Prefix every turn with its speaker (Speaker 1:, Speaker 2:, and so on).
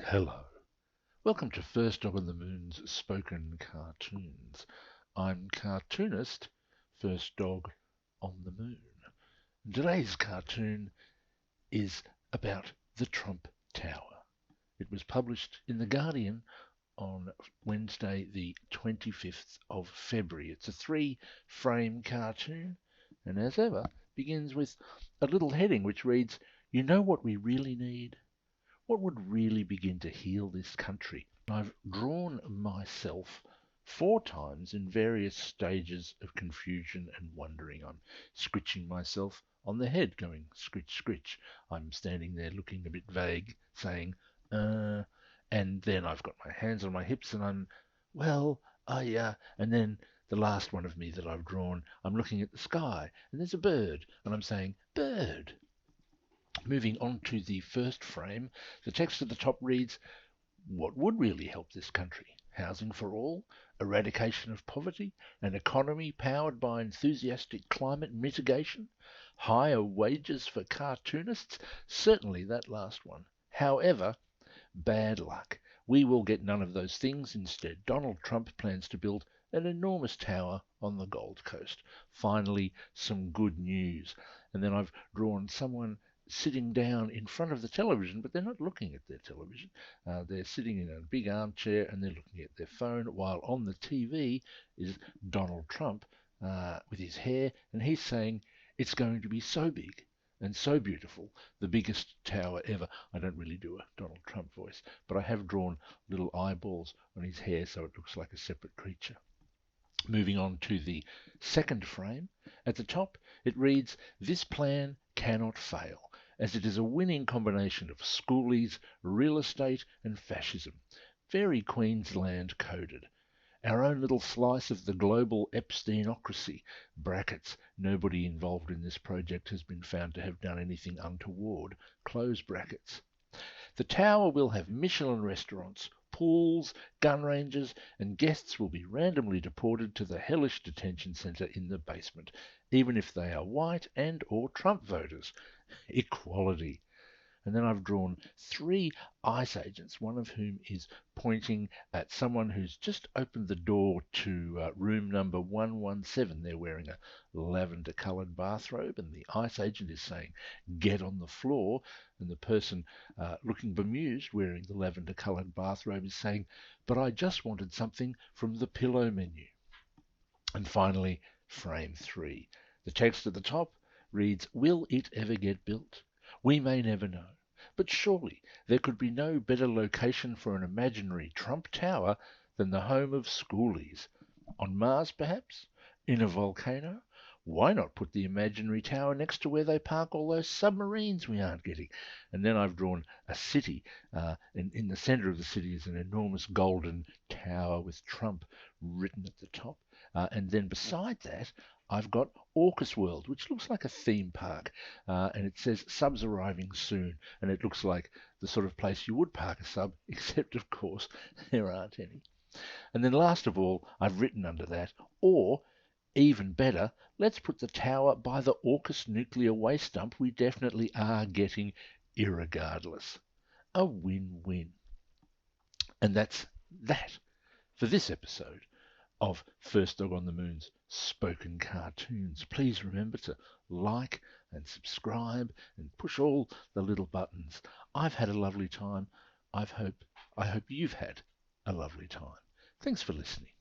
Speaker 1: Hello. Welcome to First Dog on the Moon's Spoken Cartoons. I'm cartoonist First Dog on the Moon. Today's cartoon is about the Trump Tower. It was published in The Guardian on Wednesday, the 25th of February. It's a 3-frame cartoon, and as ever, begins with a little heading which reads, "You know what we really need? What would really begin to heal this country?" I've drawn myself 4 times in various stages of confusion and wondering. I'm scritching myself on the head, going scritch, scritch. I'm standing there looking a bit vague, saying, and then I've got my hands on my hips and I'm, and then the last one of me that I've drawn, I'm looking at the sky and there's a bird and I'm saying, bird. Moving on to the first frame, the text at the top reads, "What would really help this country? Housing for all, eradication of poverty, an economy powered by enthusiastic climate mitigation, higher wages for cartoonists." Certainly that last one. However, bad luck. We will get none of those things. Instead, Donald Trump plans to build an enormous tower on the Gold Coast. Finally, some good news. And then I've drawn someone sitting down in front of the television, but they're not looking at their television. They're sitting in a big armchair and they're looking at their phone, while on the TV is Donald Trump with his hair, and he's saying it's going to be so big and so beautiful, the biggest tower ever. I don't really do a Donald Trump voice, but I have drawn little eyeballs on his hair so it looks like a separate creature. Moving on to the second frame, at the top it reads, "This plan cannot fail, as it is a winning combination of schoolies, real estate and fascism. Very Queensland coded. Our own little slice of the global Epsteinocracy. Brackets. Nobody involved in this project has been found to have done anything untoward. Close brackets. The tower will have Michelin restaurants, pools, gun ranges, and guests will be randomly deported to the hellish detention centre in the basement, even if they are white and or Trump voters. Equality." And then I've drawn 3 ICE agents, one of whom is pointing at someone who's just opened the door to room number 117. They're wearing a lavender coloured bathrobe, and the ICE agent is saying, "Get on the floor." And the person looking bemused, wearing the lavender coloured bathrobe, is saying, "But I just wanted something from the pillow menu." And finally, frame 3. The text at the top reads, "Will it ever get built? We may never know. But surely there could be no better location for an imaginary Trump Tower than the home of schoolies. On Mars, perhaps? In a volcano? Why not put the imaginary tower next to where they park all those submarines we aren't getting?" And then I've drawn a city. In the centre of the city is an enormous golden tower with Trump written at the top. And then beside that, I've got Orcus World, which looks like a theme park. And it says subs arriving soon. And it looks like the sort of place you would park a sub, except, of course, there aren't any. And then last of all, I've written under that, or even better, let's put the tower by the Orcus nuclear waste dump we definitely are getting irregardless. A win-win. And that's that for this episode of First Dog on the Moon's Spoken Cartoons. Please remember to like and subscribe and push all the little buttons. I've had a lovely time. I hope you've had a lovely time. Thanks for listening.